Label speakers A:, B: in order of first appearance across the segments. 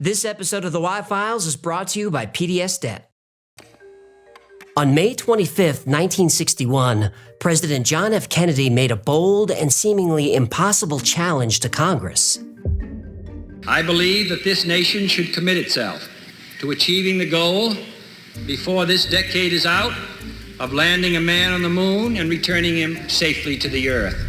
A: This episode of the Y-Files is brought to you by PDS Debt. On May 25th, 1961, President John F. Kennedy made a bold and seemingly impossible challenge to Congress.
B: I believe that this nation should commit itself to achieving the goal, before this decade is out, of landing a man on the moon and returning him safely to the Earth.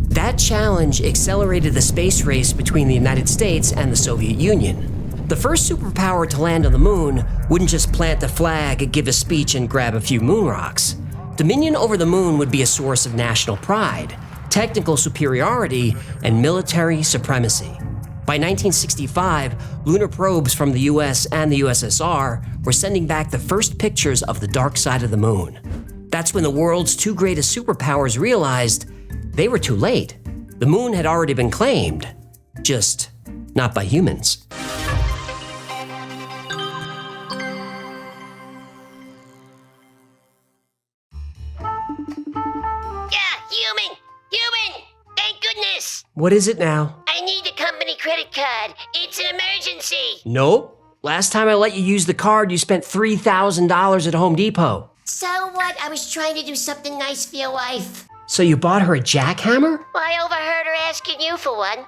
A: That challenge accelerated the space race between the United States and the Soviet Union. The first superpower to land on the moon wouldn't just plant a flag, give a speech, and grab a few moon rocks. Dominion over the moon would be a source of national pride, technical superiority, and military supremacy. By 1965, lunar probes from the US and the USSR were sending back the first pictures of the dark side of the moon. That's when the world's two greatest superpowers realized they were too late. The moon had already been claimed, just not by humans.
C: Human! Thank goodness!
A: What is it now?
C: I need a company credit card. It's an emergency.
A: Nope. Last time I let you use the card, you spent $3,000 at Home Depot.
C: So what? I was trying to do something nice for your wife.
A: So you bought her a jackhammer?
C: Well, I overheard her asking you for one.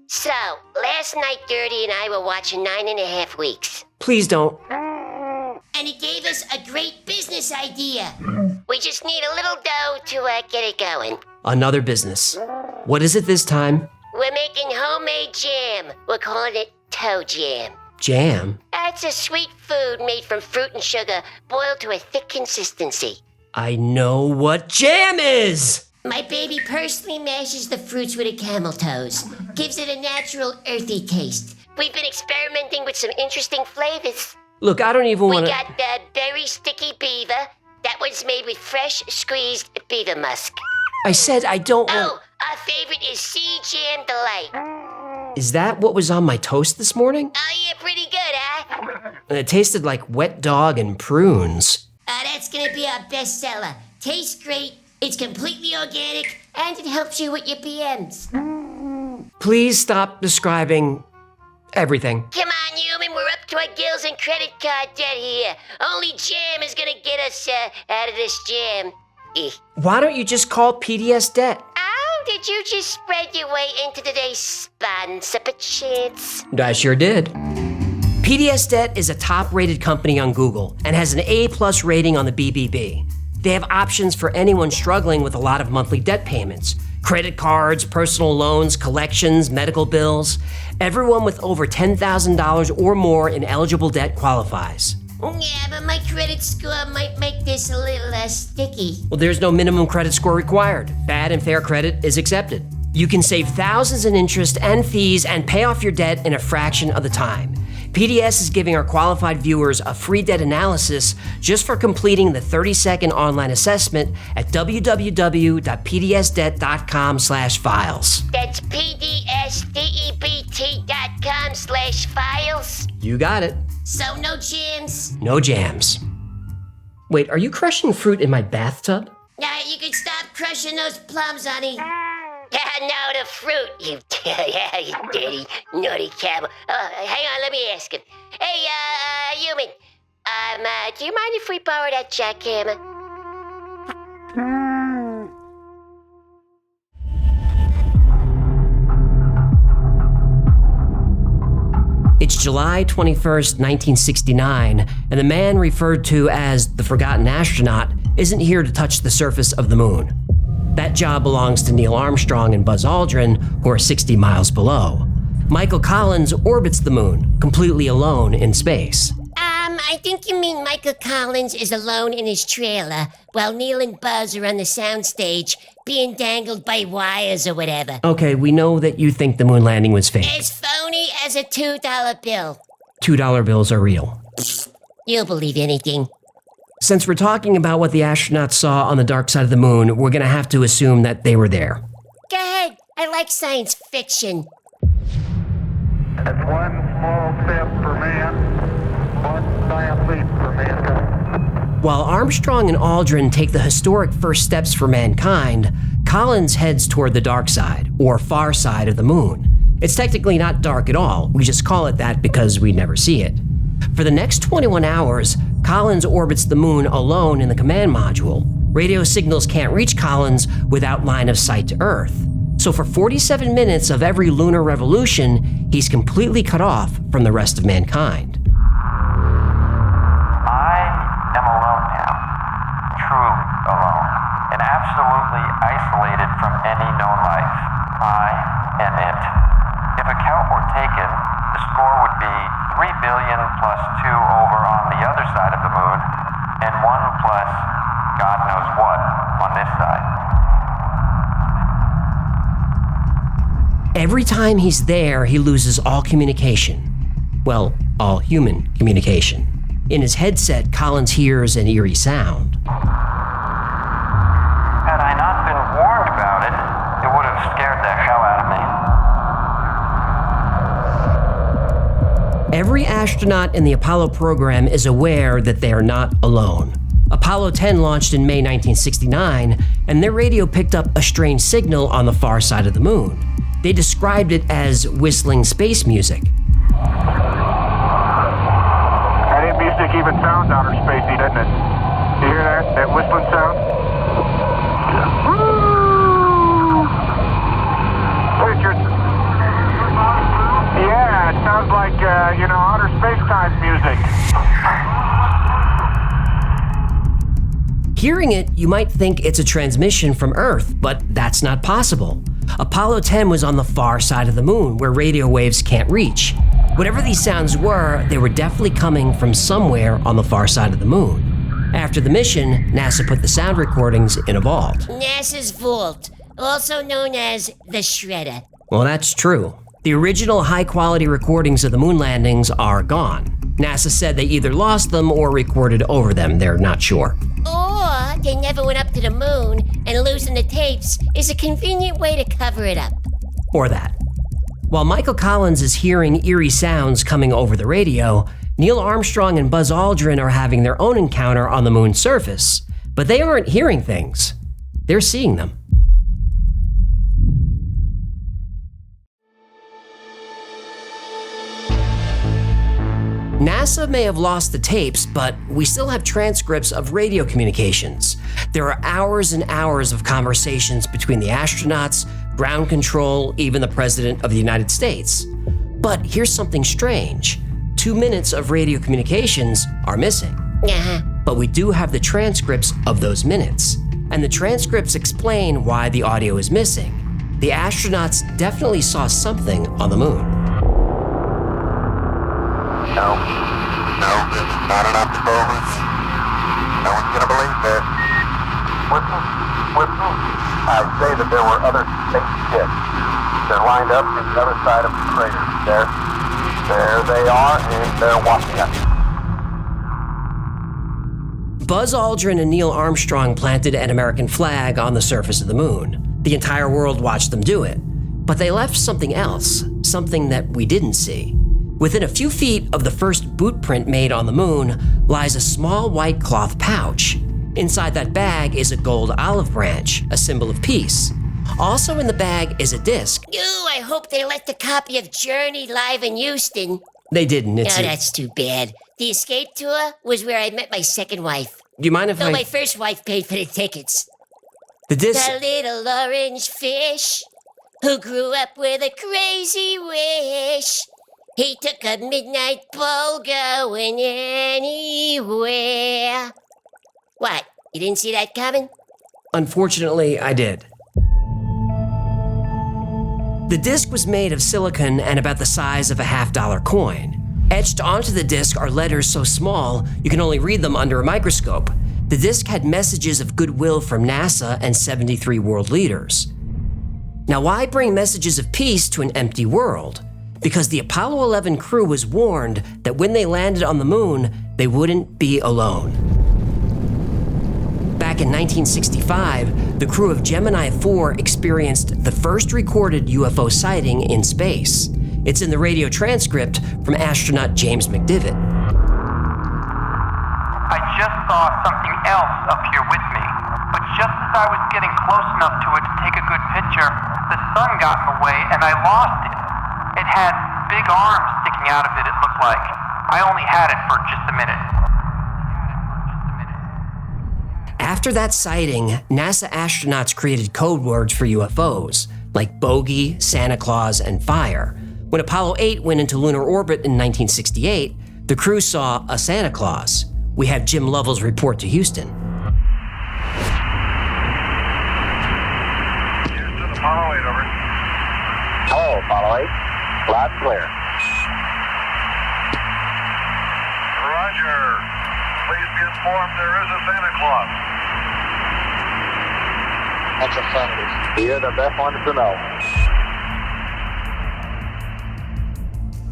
C: So, last night Gertie and I were watching 9.5 Weeks.
A: Please don't.
C: And it gave us a great business idea. We just need a little dough to get it going.
A: Another business. What is it this time?
C: We're making homemade jam. We're calling it toe jam.
A: Jam?
C: It's a sweet food made from fruit and sugar, boiled to a thick consistency.
A: I know what jam is!
C: My baby personally mashes the fruits with her camel toes. Gives it a natural, earthy taste. We've been experimenting with some interesting flavors.
A: Look, I don't even want to...
C: We got the berry sticky beaver. That one's made with fresh, squeezed beaver musk.
A: I said I don't want...
C: Oh, our favorite is Sea Jam Delight.
A: Is that what was on my toast this morning?
C: Oh, yeah, pretty good, huh?
A: It tasted like wet dog and prunes.
C: That's gonna be our bestseller. Tastes great, it's completely organic, and it helps you with your PMs.
A: Please stop describing everything.
C: Come on, human, we're up to our gills in credit card debt here. Only jam is gonna get us out of this jam.
A: Why don't you just call PDS Debt?
C: Oh, did you just spread your way into today's sponsor, perchance?
A: I sure did. PDS Debt is a top-rated company on Google and has an A+ rating on the BBB. They have options for anyone struggling with a lot of monthly debt payments. Credit cards, personal loans, collections, medical bills. Everyone with over $10,000 or more in eligible debt qualifies.
C: Yeah, but my credit score might make this a little sticky.
A: Well, there's no minimum credit score required. Bad and fair credit is accepted. You can save thousands in interest and fees and pay off your debt in a fraction of the time. PDS is giving our qualified viewers a free debt analysis just for completing the 30-second online assessment at www.pdsdebt.com/files.
C: That's pdsdebt.com/files.
A: You got it.
C: So no jams?
A: No jams. Wait, are you crushing fruit in my bathtub?
C: You can stop crushing those plums, honey. No, the fruit, you dirty, naughty camel. Hang on, let me ask him. Hey, human, do you mind if we borrow that jackhammer?
A: It's July 21st, 1969, and the man referred to as the Forgotten Astronaut isn't here to touch the surface of the moon. That job belongs to Neil Armstrong and Buzz Aldrin, who are 60 miles below. Michael Collins orbits the moon, completely alone in space.
C: I think you mean Michael Collins is alone in his trailer, while Neil and Buzz are on the soundstage, being dangled by wires or whatever.
A: Okay, we know that you think the moon landing was fake.
C: As phony as a $2 bill.
A: $2 bills are real.
C: You'll believe anything.
A: Since we're talking about what the astronauts saw on the dark side of the moon, we're gonna have to assume that they were there.
C: Go ahead. I like science fiction.
D: That's one small step for man, one giant leap for mankind.
A: While Armstrong and Aldrin take the historic first steps for mankind, Collins heads toward the dark side, or far side of the moon. It's technically not dark at all, we just call it that because we never see it. For the next 21 hours, Collins orbits the moon alone in the command module. Radio signals can't reach Collins without line of sight to Earth. So for 47 minutes of every lunar revolution, he's completely cut off from the rest of mankind.
E: I am alone now, truly alone, and absolutely isolated from any known life, I and it. If a count were taken, the score would be 3 billion plus 2 over on the other side of the moon, and 1 plus God knows what on this side.
A: Every time he's there, he loses all communication. Well, all human communication. In his headset, Collins hears an eerie sound.
E: Had I not been warned about it, it would have scared the hell out of me.
A: Every astronaut in the Apollo program is aware that they are not alone. Apollo 10 launched in May 1969, and their radio picked up a strange signal on the far side of the moon. They described it as whistling space music.
D: That music even sounds outer spacey, doesn't it? You hear that? That whistling sound? Woo! Richard. Yeah, it sounds like, outer space-time music.
A: Hearing it, you might think it's a transmission from Earth, but that's not possible. Apollo 10 was on the far side of the moon, where radio waves can't reach. Whatever these sounds were, they were definitely coming from somewhere on the far side of the moon. After the mission, NASA put the sound recordings in a vault.
C: NASA's vault, also known as the Shredder.
A: Well, that's true. The original high-quality recordings of the moon landings are gone. NASA said they either lost them or recorded over them, they're not sure.
C: Or they never went up to the moon, and losing the tapes is a convenient way to cover it up.
A: Or that. While Michael Collins is hearing eerie sounds coming over the radio, Neil Armstrong and Buzz Aldrin are having their own encounter on the moon's surface. But they aren't hearing things. They're seeing them. NASA may have lost the tapes, but we still have transcripts of radio communications. There are hours and hours of conversations between the astronauts, ground control, even the President of the United States. But here's something strange. 2 minutes of radio communications are missing. But we do have the transcripts of those minutes. And the transcripts explain why the audio is missing. The astronauts definitely saw something on the moon.
E: No, not enough to believe. No one's gonna believe this. Whistle. I say that there were other spaceships. They're lined up on the other side of the crater. There they are, and they're watching us.
A: Buzz Aldrin and Neil Armstrong planted an American flag on the surface of the moon. The entire world watched them do it. But they left something else, something that we didn't see. Within a few feet of the first boot print made on the moon lies a small white cloth pouch. Inside that bag is a gold olive branch, a symbol of peace. Also in the bag is a disc.
C: Ooh, I hope they let the copy of Journey live in Houston.
A: They didn't.
C: That's too bad. The escape tour was where I met my second wife.
A: Do you mind if
C: my first wife paid for the tickets.
A: The disc...
C: The little orange fish who grew up with a crazy wish. He took a midnight bowl going anywhere. What? You didn't see that coming?
A: Unfortunately, I did. The disc was made of silicon and about the size of a $50 coin. Etched onto the disc are letters so small you can only read them under a microscope. The disc had messages of goodwill from NASA and 73 world leaders. Now, why bring messages of peace to an empty world? Because the Apollo 11 crew was warned that when they landed on the moon, they wouldn't be alone. Back in 1965, the crew of Gemini 4 experienced the first recorded UFO sighting in space. It's in the radio transcript from astronaut James McDivitt.
E: I just saw something else up here with me, but just as I was getting close enough to it to take a good picture, the sun got in the way and I lost it. big arm sticking out of it, it looked like. I only had it for just a minute.
A: After that sighting, NASA astronauts created code words for UFOs, like bogey, Santa Claus, and fire. When Apollo 8 went into lunar orbit in 1968, the crew saw a Santa Claus. We have Jim Lovell's report to Houston.
D: Houston, Apollo 8, over.
F: Hello, Apollo 8. Loud and clear.
D: Roger. Please be informed there is a Santa Claus.
F: That's affirmative. You're the best one to know.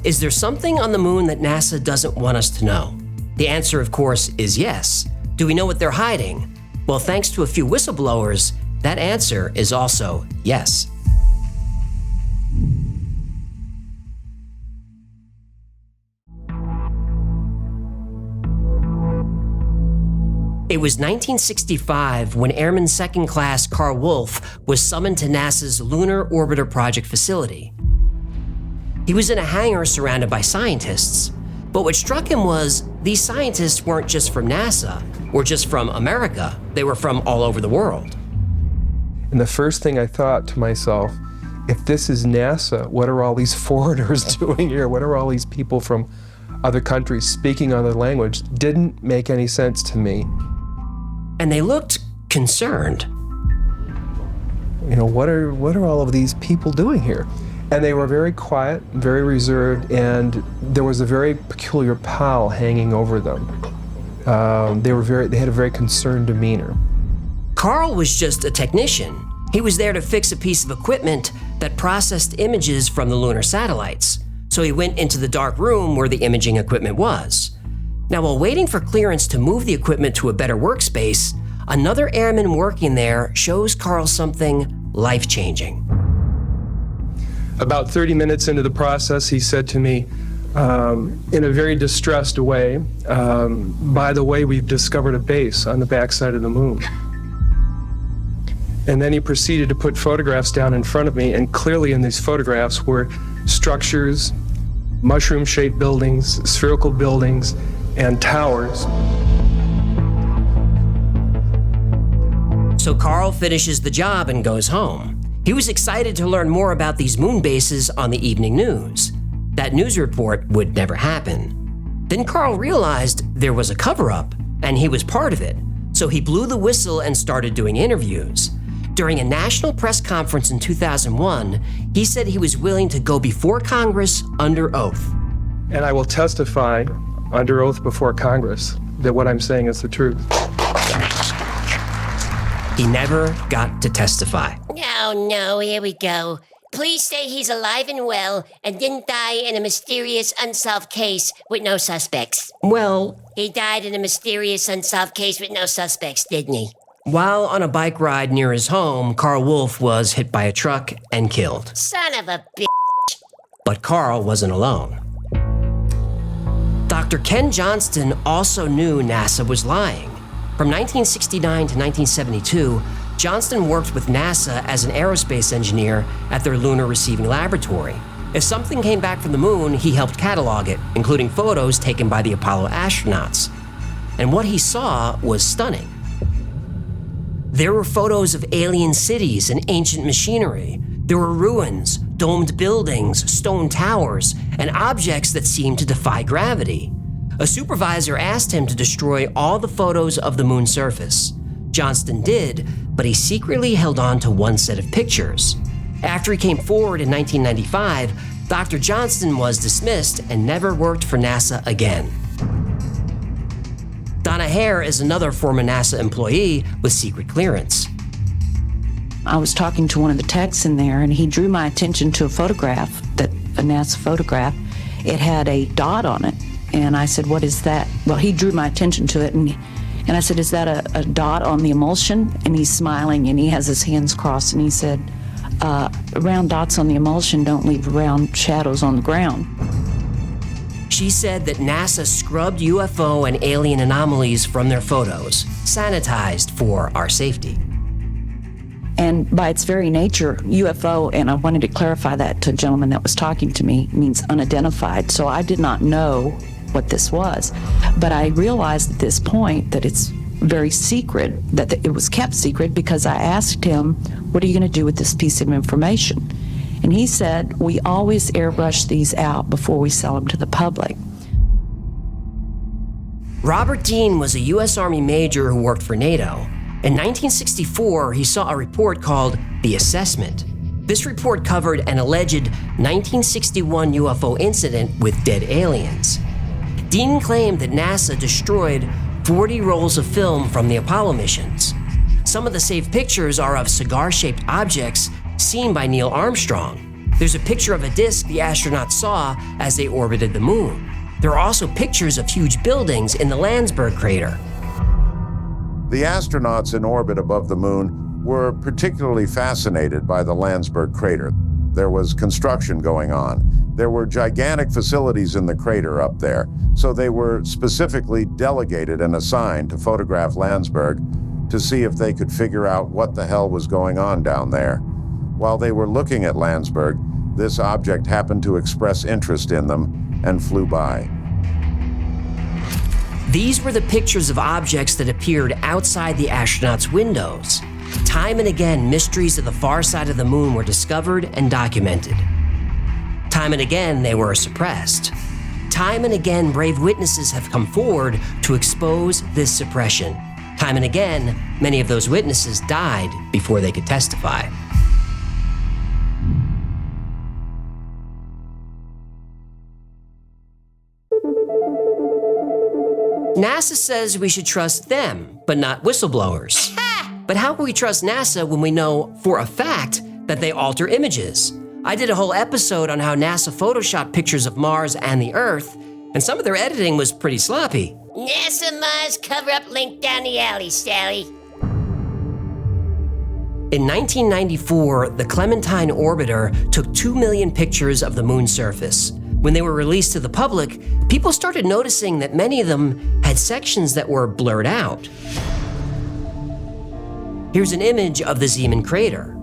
A: Is there something on the moon that NASA doesn't want us to know? The answer, of course, is yes. Do we know what they're hiding? Well, thanks to a few whistleblowers, that answer is also yes. It was 1965 when Airman Second Class Carl Wolf was summoned to NASA's Lunar Orbiter Project facility. He was in a hangar surrounded by scientists, but what struck him was these scientists weren't just from NASA or just from America, they were from all over the world.
G: And the first thing I thought to myself, if this is NASA, what are all these foreigners doing here? What are all these people from other countries speaking other language? Didn't make any sense to me.
A: And they looked concerned.
G: You know, what are all of these people doing here? And they were very quiet, very reserved, and there was a very peculiar pall hanging over them. They had a very concerned demeanor.
A: Carl was just a technician. He was there to fix a piece of equipment that processed images from the lunar satellites. So he went into the dark room where the imaging equipment was. Now, while waiting for clearance to move the equipment to a better workspace, another airman working there shows Carl something life-changing.
G: About 30 minutes into the process, he said to me, in a very distressed way, by the way, we've discovered a base on the backside of the moon. And then he proceeded to put photographs down in front of me, and clearly in these photographs were structures, mushroom-shaped buildings, spherical buildings, and towers.
A: So Carl finishes the job and goes home. He was excited to learn more about these moon bases on the evening news. That news report would never happen. Then Carl realized there was a cover-up, and he was part of it. So he blew the whistle and started doing interviews. During a national press conference in 2001, he said he was willing to go before Congress under oath.
G: And I will testify under oath before Congress that what I'm saying is the truth.
A: He never got to testify.
C: No, here we go. Please say he's alive and well and didn't die in a mysterious unsolved case with no suspects.
A: Well,
C: He died in a mysterious unsolved case with no suspects, didn't he?
A: while on a bike ride near his home, Carl Wolf was hit by a truck and killed.
C: Son of a bitch.
A: But Carl wasn't alone. Dr. Ken Johnston also knew NASA was lying. From 1969 to 1972, Johnston worked with NASA as an aerospace engineer at their Lunar Receiving Laboratory. If something came back from the moon, he helped catalog it, including photos taken by the Apollo astronauts. And what he saw was stunning. There were photos of alien cities and ancient machinery. There were ruins, domed buildings, stone towers, and objects that seemed to defy gravity. A supervisor asked him to destroy all the photos of the moon's surface. Johnston did, but he secretly held on to one set of pictures. After he came forward in 1995, Dr. Johnston was dismissed and never worked for NASA again. Donna Hare is another former NASA employee with secret clearance.
H: I was talking to one of the techs in there, and he drew my attention to a photograph, a NASA photograph. It had a dot on it, and I said, "What is that?" Well, he drew my attention to it, and I said, "Is that a dot on the emulsion?" And he's smiling, and he has his hands crossed, and he said, "Round dots on the emulsion don't leave round shadows on the ground."
A: She said that NASA scrubbed UFO and alien anomalies from their photos, sanitized for our safety.
H: And by its very nature, UFO, and I wanted to clarify that to a gentleman that was talking to me, means unidentified. So I did not know what this was. But I realized at this point that it's very secret, that it was kept secret, because I asked him, what are you going to do with this piece of information? And he said, we always airbrush these out before we sell them to the public.
A: Robert Dean was a U.S. Army major who worked for NATO. In 1964, he saw a report called The Assessment. This report covered an alleged 1961 UFO incident with dead aliens. Dean claimed that NASA destroyed 40 rolls of film from the Apollo missions. Some of the saved pictures are of cigar-shaped objects seen by Neil Armstrong. There's a picture of a disc the astronauts saw as they orbited the moon. There are also pictures of huge buildings in the Landsberg crater.
I: The astronauts in orbit above the moon were particularly fascinated by the Landsberg crater. There was construction going on. There were gigantic facilities in the crater up there, so they were specifically delegated and assigned to photograph Landsberg to see if they could figure out what the hell was going on down there. While they were looking at Landsberg, this object happened to express interest in them and flew by.
A: These were the pictures of objects that appeared outside the astronauts' windows. Time and again, mysteries of the far side of the moon were discovered and documented. Time and again, they were suppressed. Time and again, brave witnesses have come forward to expose this suppression. Time and again, many of those witnesses died before they could testify. NASA says we should trust them, but not whistleblowers. But how can we trust NASA when we know for a fact that they alter images? I did a whole episode on how NASA photoshopped pictures of Mars and the Earth, and some of their editing was pretty sloppy.
C: NASA Mars cover-up link down the alley, Sally.
A: In 1994, the Clementine orbiter took 2 million pictures of the moon's surface. When they were released to the public, people started noticing that many of them had sections that were blurred out. Here's an image of the Zeeman crater.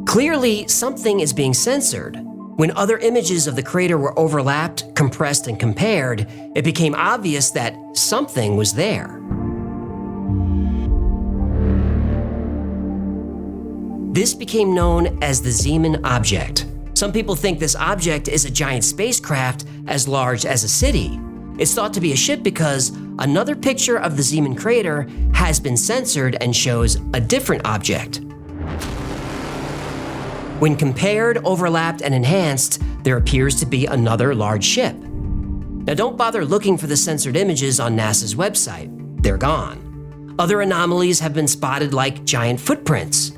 A: Clearly, something is being censored. When other images of the crater were overlapped, compressed, and compared, it became obvious that something was there. This became known as the Zeeman object. Some people think this object is a giant spacecraft as large as a city. It's thought to be a ship because another picture of the Zeeman crater has been censored and shows a different object. When compared, overlapped, and enhanced, there appears to be another large ship. Now don't bother looking for the censored images on NASA's website. They're gone. Other anomalies have been spotted like giant footprints.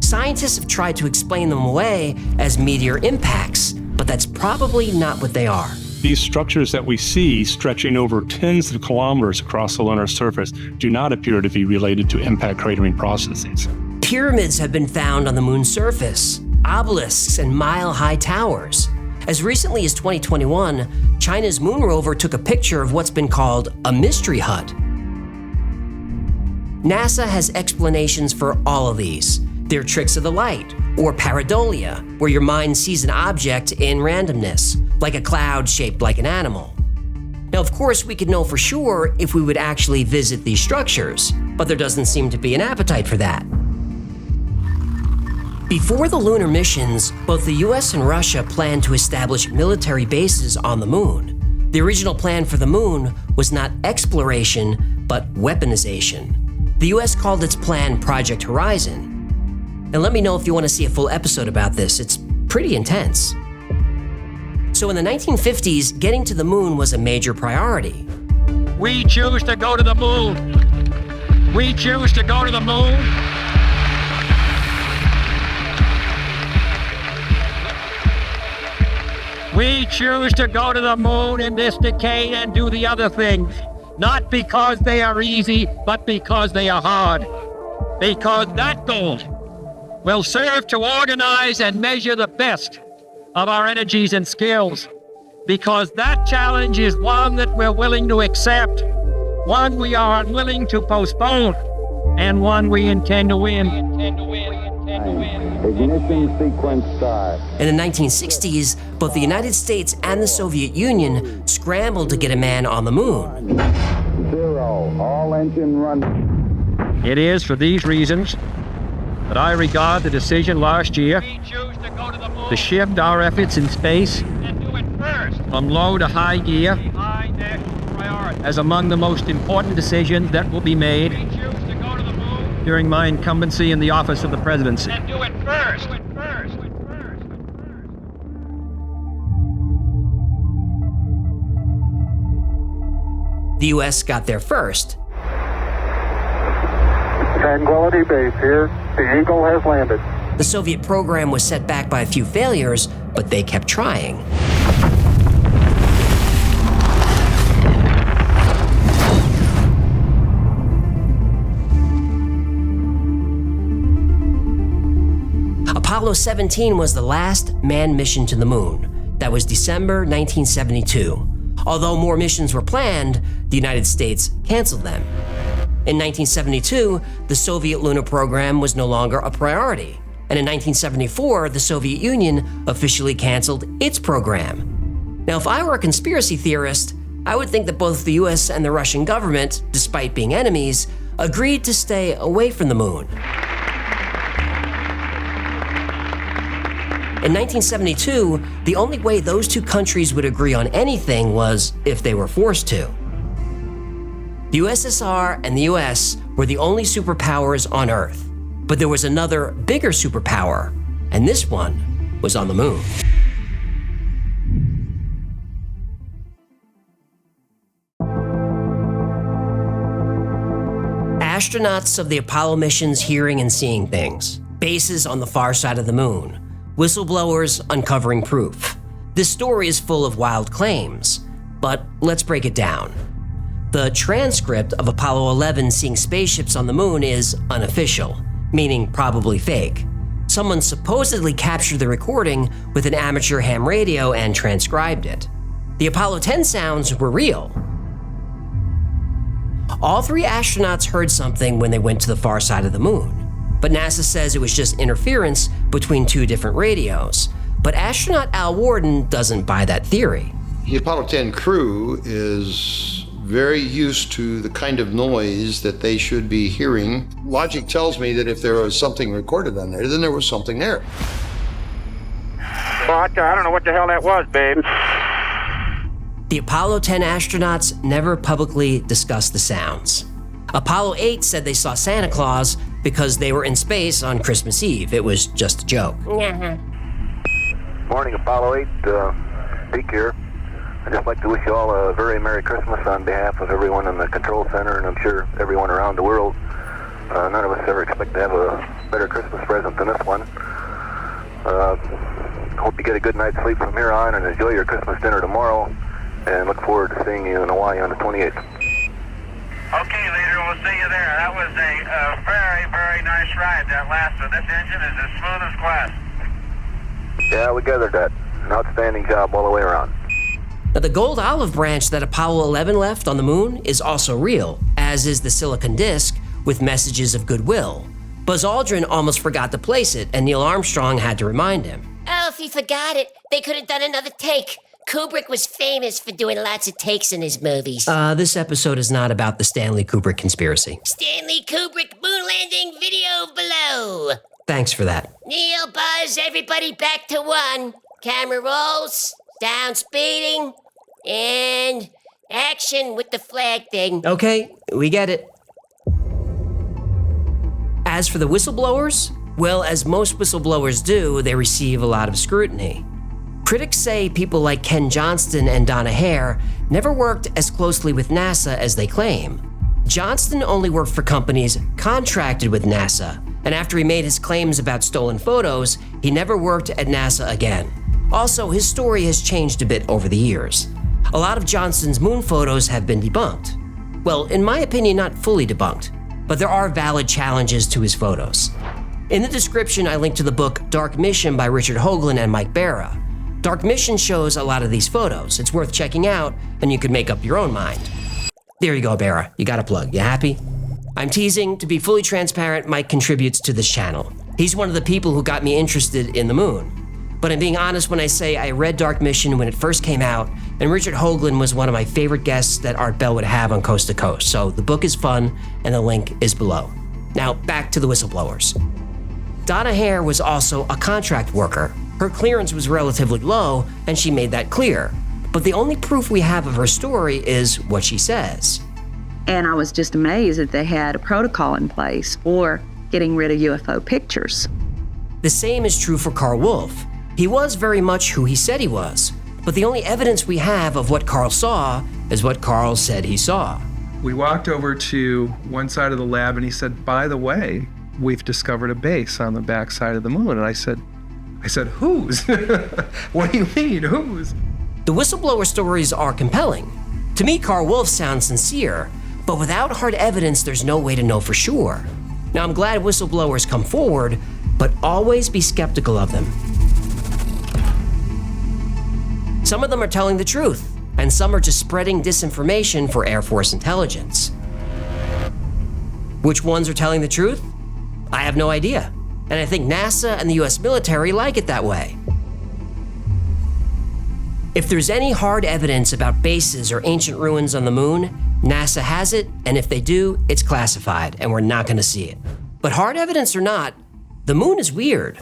A: Scientists have tried to explain them away as meteor impacts, but that's probably not what they are.
J: These structures that we see stretching over tens of kilometers across the lunar surface do not appear to be related to impact cratering processes.
A: Pyramids have been found on the moon's surface, obelisks and mile-high towers. As recently as 2021, China's moon rover took a picture of what's been called a mystery hut. NASA has explanations for all of these. They're tricks of the light, or pareidolia, where your mind sees an object in randomness, like a cloud shaped like an animal. Now, of course, we could know for sure if we would actually visit these structures, but there doesn't seem to be an appetite for that. Before the lunar missions, both the US and Russia planned to establish military bases on the moon. The original plan for the moon was not exploration, but weaponization. The US called its plan Project Horizon. And let me know if you want to see a full episode about this. It's pretty intense. So in the 1950s, getting to the moon was a major priority.
B: We choose to go to the moon. We choose to go to the moon. We choose to go to the moon in this decade and do the other things. Not because they are easy, but because they are hard. Because that goal will serve to organize and measure the best of our energies and skills, because that challenge is one that we're willing to accept, one we are unwilling to postpone, and one we intend to win.
F: Ignition sequence start.
A: In the 1960s, both the United States and the Soviet Union scrambled to get a man on the moon.
F: 0, all engine run.
B: It is for these reasons that I regard the decision last year to shift our efforts in space from low to high gear as among the most important decisions that will be made during my incumbency in the office of the presidency.
A: The U.S. got there first.
D: Tranquility Base here. The Eagle has landed.
A: The Soviet program was set back by a few failures, but they kept trying. Apollo 17 was the last manned mission to the moon. That was December 1972. Although more missions were planned, the United States canceled them. In 1972, the Soviet lunar program was no longer a priority. And in 1974, the Soviet Union officially canceled its program. Now, if I were a conspiracy theorist, I would think that both the US and the Russian government, despite being enemies, agreed to stay away from the moon. In 1972, the only way those two countries would agree on anything was if they were forced to. The USSR and the US were the only superpowers on Earth, but there was another bigger superpower, and this one was on the moon. Astronauts of the Apollo missions hearing and seeing things, bases on the far side of the moon, whistleblowers uncovering proof. This story is full of wild claims, but let's break it down. The transcript of Apollo 11 seeing spaceships on the moon is unofficial, meaning probably fake. Someone supposedly captured the recording with an amateur ham radio and transcribed it. The Apollo 10 sounds were real. All three astronauts heard something when they went to the far side of the moon. But NASA says it was just interference between two different radios. But astronaut Al Worden doesn't buy that theory.
K: The Apollo 10 crew is very used to the kind of noise that they should be hearing. Logic tells me that if there was something recorded on there, then there was something there.
D: Well, I don't know what the hell that was, babe.
A: The Apollo 10 astronauts never publicly discussed the sounds. Apollo 8 said they saw Santa Claus because they were in space on Christmas Eve. It was just a joke.
F: Morning, Apollo 8. Pete here. I'd just like to wish you all a very Merry Christmas on behalf of everyone in the control center, and I'm sure everyone around the world. None of us ever expect to have a better Christmas present than this one. Hope you get a good night's sleep from here on and enjoy your Christmas dinner tomorrow, and look forward to seeing you in Hawaii on the 28th.
L: Okay, leader, we'll see you there. That was a very, very nice ride, that last one. This engine is as smooth as glass.
F: Yeah, we gathered that. An outstanding job all the way around.
A: Now, the gold olive branch that Apollo 11 left on the moon is also real, as is the silicon disc with messages of goodwill. Buzz Aldrin almost forgot to place it, and Neil Armstrong had to remind him.
C: Oh, if he forgot it, they could have done another take. Kubrick was famous for doing lots of takes in his movies.
A: This episode is not about the Stanley Kubrick conspiracy.
C: Stanley Kubrick moon landing video below.
A: Thanks for that.
C: Neil, Buzz, everybody back to one. Camera rolls, sound speeding, and action with the flag thing.
A: Okay, we get it. As for the whistleblowers, well, as most whistleblowers do, they receive a lot of scrutiny. Critics say people like Ken Johnston and Donna Hare never worked as closely with NASA as they claim. Johnston only worked for companies contracted with NASA, and after he made his claims about stolen photos, he never worked at NASA again. Also, his story has changed a bit over the years. A lot of Johnston's moon photos have been debunked. Well, in my opinion, not fully debunked, but there are valid challenges to his photos. In the description, I link to the book Dark Mission by Richard Hoagland and Mike Barra. Dark Mission shows a lot of these photos. It's worth checking out, and you can make up your own mind. There you go, Barra. You got a plug. You happy? I'm teasing. To be fully transparent, Mike contributes to this channel. He's one of the people who got me interested in the moon. But I'm being honest when I say I read Dark Mission when it first came out, and Richard Hoagland was one of my favorite guests that Art Bell would have on Coast to Coast. So the book is fun, and the link is below. Now, back to the whistleblowers. Donna Hare was also a contract worker. Her clearance was relatively low, and she made that clear. But the only proof we have of her story is what she says.
H: And I was just amazed that they had a protocol in place for getting rid of UFO pictures.
A: The same is true for Carl Wolf. He was very much who he said he was, but the only evidence we have of what Carl saw is what Carl said he saw.
G: We walked over to one side of the lab and he said, by the way, we've discovered a base on the back side of the moon. And I said, whose? What do you mean, whose?
A: The whistleblower stories are compelling. To me, Carl Wolf sounds sincere, but without hard evidence, there's no way to know for sure. Now, I'm glad whistleblowers come forward, but always be skeptical of them. Some of them are telling the truth, and some are just spreading disinformation for Air Force intelligence. Which ones are telling the truth? I have no idea, and I think NASA and the US military like it that way. If there's any hard evidence about bases or ancient ruins on the moon, NASA has it, and if they do, it's classified, and we're not going to see it. But hard evidence or not, the moon is weird.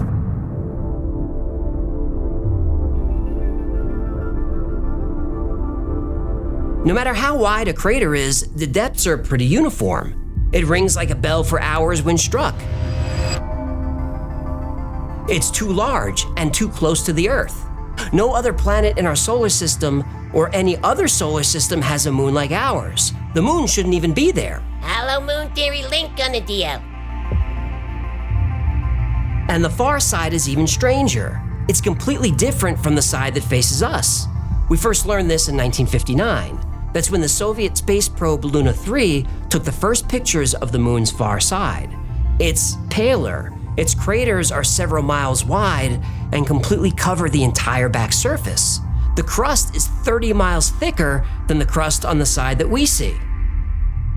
A: No matter how wide a crater is, the depths are pretty uniform. It rings like a bell for hours when struck. It's too large and too close to the Earth. No other planet in our solar system or any other solar system has a moon like ours. The moon shouldn't even be there.
C: Hello, Moon Theory link on the deal.
A: And the far side is even stranger. It's completely different from the side that faces us. We first learned this in 1959. That's when the Soviet space probe Luna 3 took the first pictures of the moon's far side. It's paler. Its craters are several miles wide and completely cover the entire back surface. The crust is 30 miles thicker than the crust on the side that we see.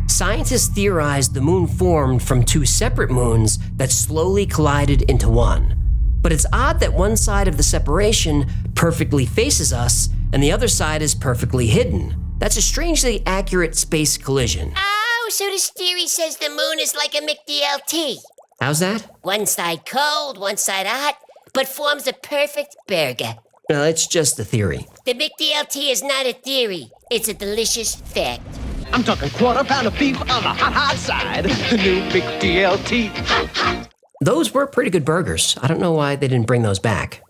A: Scientists theorized the moon formed from two separate moons that slowly collided into one. But it's odd that one side of the separation perfectly faces us and the other side is perfectly hidden. That's a strangely accurate space collision.
C: Oh, so this theory says the moon is like a McDLT.
A: How's that?
C: One side cold, one side hot, but forms a perfect burger.
A: No, it's just a theory.
C: The McDLT is not a theory. It's a delicious fact.
M: I'm talking quarter pound of beef on the hot side. The new McDLT.
A: Those were pretty good burgers. I don't know why they didn't bring those back.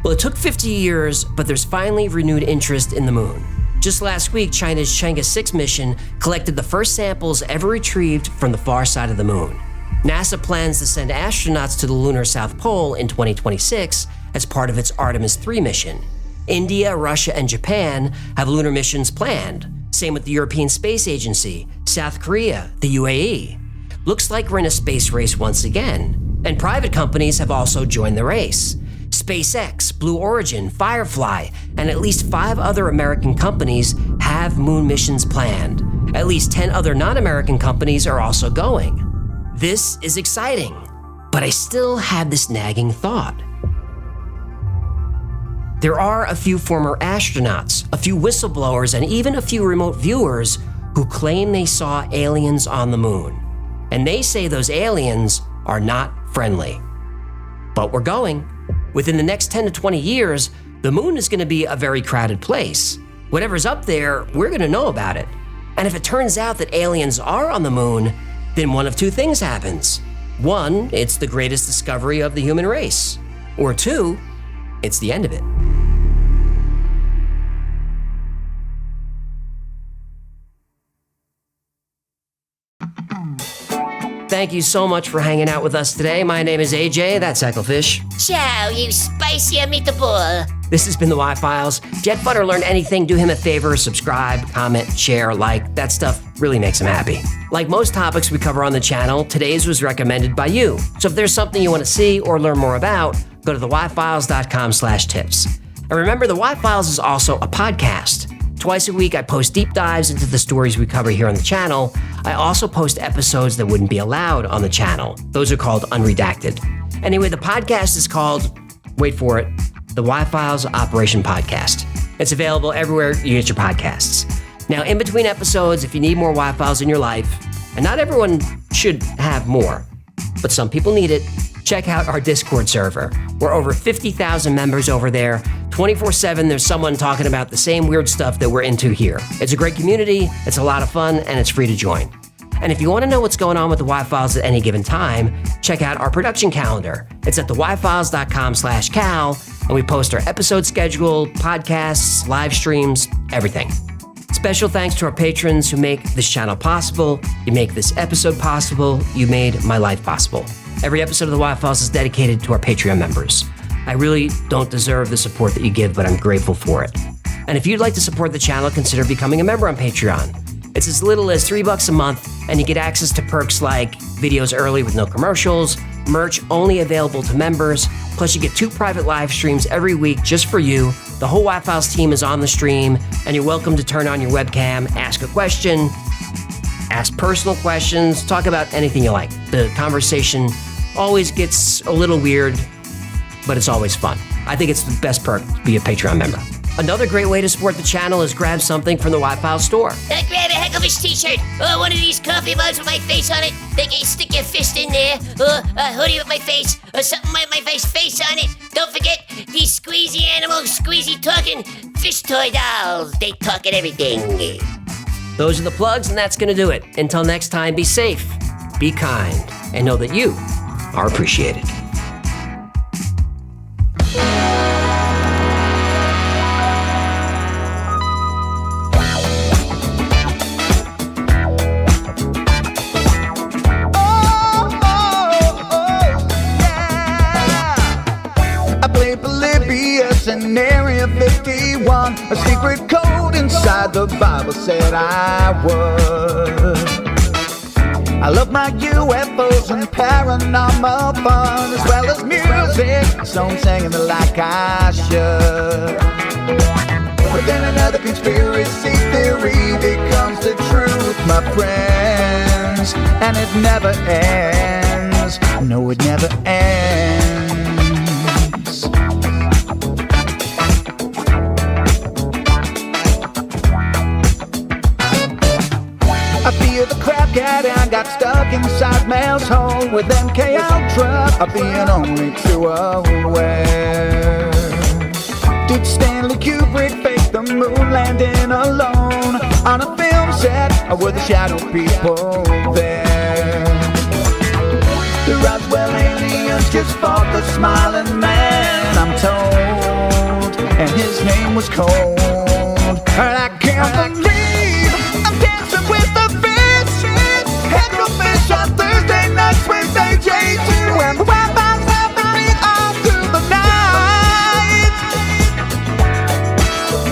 A: Well, it took 50 years, but there's finally renewed interest in the moon. Just last week, China's Chang'e 6 mission collected the first samples ever retrieved from the far side of the moon. NASA plans to send astronauts to the lunar South Pole in 2026 as part of its Artemis 3 mission. India, Russia, and Japan have lunar missions planned. Same with the European Space Agency, South Korea, the UAE. Looks like we're in a space race once again. And private companies have also joined the race. SpaceX, Blue Origin, Firefly, and at least 5 other American companies have moon missions planned. At least 10 other non-American companies are also going. This is exciting, but I still have this nagging thought. There are a few former astronauts, a few whistleblowers, and even a few remote viewers who claim they saw aliens on the moon. And they say those aliens are not friendly. But we're going. Within the next 10 to 20 years, the moon is going to be a very crowded place. Whatever's up there, we're going to know about it. And if it turns out that aliens are on the moon, then one of two things happens. 1, it's the greatest discovery of the human race. Or 2, it's the end of it. Thank you so much for hanging out with us today. My name is AJ, that's Ecclefish.
C: Ciao, you spicy meatball.
A: This has been the Y-Files. If Jet Butter learned anything, do him a favor, subscribe, comment, share, like. That stuff really makes him happy. Like most topics we cover on the channel, today's was recommended by you. So if there's something you want to see or learn more about, go to theyfiles.com/tips. And remember, the Y-Files is also a podcast. Twice a week, I post deep dives into the stories we cover here on the channel. I also post episodes that wouldn't be allowed on the channel. Those are called unredacted. Anyway, the podcast is called, wait for it, the Y-Files Operation Podcast. It's available everywhere you get your podcasts. Now, in between episodes, if you need more Y-Files in your life, and not everyone should have more, but some people need it, check out our Discord server. We're over 50,000 members over there. 24/7, there's someone talking about the same weird stuff that we're into here. It's a great community, it's a lot of fun, and it's free to join. And if you want to know what's going on with the Y-Files at any given time, check out our production calendar. It's at theyfiles.com/cal, and we post our episode schedule, podcasts, live streams, everything. Special thanks to our patrons who make this channel possible. You make this episode possible. You made my life possible. Every episode of the Y-Files is dedicated to our Patreon members. I really don't deserve the support that you give, but I'm grateful for it. And if you'd like to support the channel, consider becoming a member on Patreon. It's as little as $3 a month, and you get access to perks like videos early with no commercials, merch only available to members, plus you get 2 private live streams every week just for you. The whole Y-Files team is on the stream, and you're welcome to turn on your webcam, ask a question, ask personal questions, talk about anything you like. The conversation always gets a little weird, but it's always fun. I think it's the best perk to be a Patreon member. Another great way to support the channel is grab something from the Y-Files store.
C: Grab a Hecklefish t-shirt, or one of these coffee mugs with my face on it. Then you stick your fist in there, or a hoodie with my face, or something with my face on it. Don't forget these squeezy animals, squeezy talking fish toy dolls. They talk at everything.
A: Those are the plugs, and that's gonna do it. Until next time, be safe, be kind, and know that you are appreciated.
N: In Area 51, a secret code inside the Bible said I would. I love my UFOs and paranormal fun, as well as music, so I'm singing it like I should. But then another conspiracy theory becomes the truth, my friends, and it never ends. No, it never ends. I feel the crap cat and got stuck inside Mel's hole with MK Ultra. I'm being only too aware. Did Stanley Kubrick fake the moon landing alone on a film set, or were the shadow people there? The Roswell aliens just fought the smiling man, I'm told, and his name was Cold. And I can't believe I'm dancing with the fish. Hecklefish on Thursday nights, Wednesday J2, and the Wi-Fi's helping me all through the night.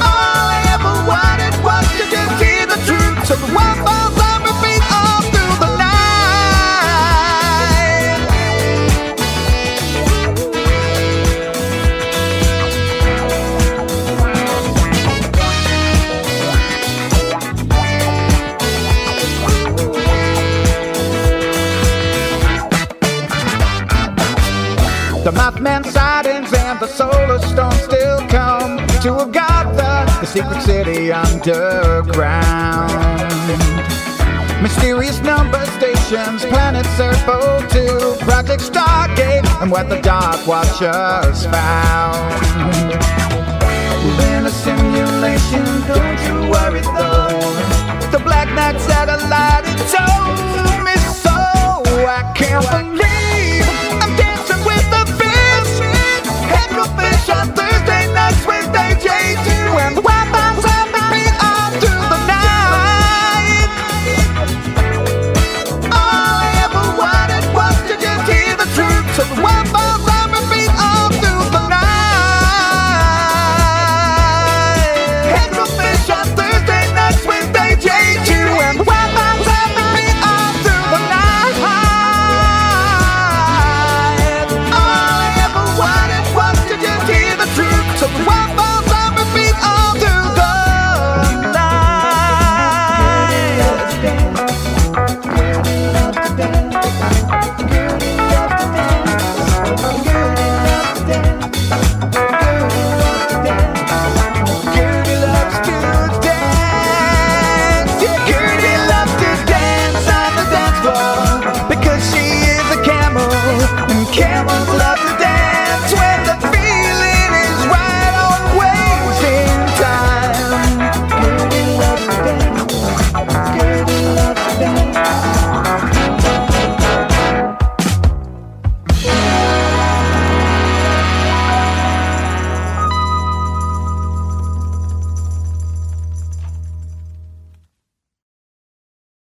N: All I ever wanted was to just hear the truth, so the Wi-Fi's helping me all through the night. The Mothman sightings and the solar storm still come to Agatha, the secret city underground. Mysterious number stations, planet Earth 02, Project Stargate, and what the Dark Watchers found. We're in a simulation, don't you worry though. The Black Knight satellite, it told me so. I can't believe I'm dancing with the fish. Hecklefish on Thursday nights, Wednesday J2, and the Wi-Fi's helping me all through the night. All I ever wanted was to just hear the truth, so the Wi-Fi's helping me all through the night. Hecklefish on Thursday nights, Wednesday J2, and the Wi-Fi's helping me Camel